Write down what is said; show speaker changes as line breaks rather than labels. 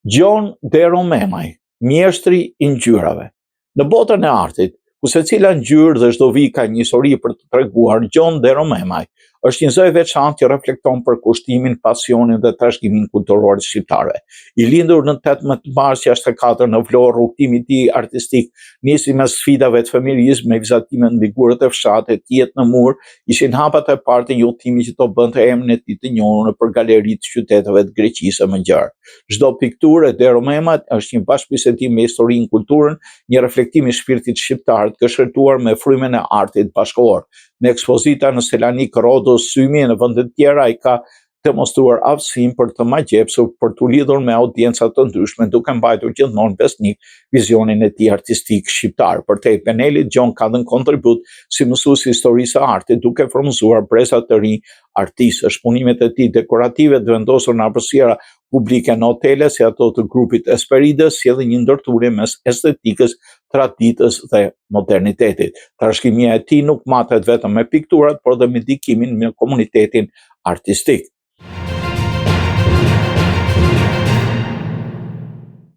John De Romemaj, mjeshtri i ngjyrave. Në botën e artit, ku secila ngjyrë dhe çdo vit ka një histori për të treguar, John De Romemaj është një zë e veçantë që reflekton për kushtimin, pasionin dhe trashëgiminë kulturore të shqiptarëve. I lindur në 18 mars 64 në Vlorë, rrugtimi i tij artistik nisi me sfidave të familjarizëm, me vizatime në ligurët e fshatit, jetë në mur, ishin hapat e parë të udhëtimit që do bënte emrin e tij të njohur nëpër galeritë të qyteteve të Greqisë së Mëngjarë. Çdo pikturë e De Romemajt është një bashkëbisedim me historinë, kulturën, një reflektim i shpirtit shqiptar të këshërtuar me frymën e artit bashkëkor. Me ekspozita në Selanik, Rodos, Symi e në vende të tjera ai ka demonstruar aftësinë për të magjepsur, për të lidhur me audienca të ndryshme, duke mbajtur gjithmonë besnik vizionin e tij artistik shqiptar. Për te panelit, John ka dhënë kontribut si mësues i historisë së artit, duke formuar breza të rinj artistë. Shpunimet e tij dekorative të vendosur në hapësira publike në hotele, si ato të grupit Esperides, sjellin një ndërturje mes estetikës, traditës dhe modernitetit. Trashëgimia e tij nuk matet vetëm me pikturat, por edhe me ndikimin në komunitetin artistik.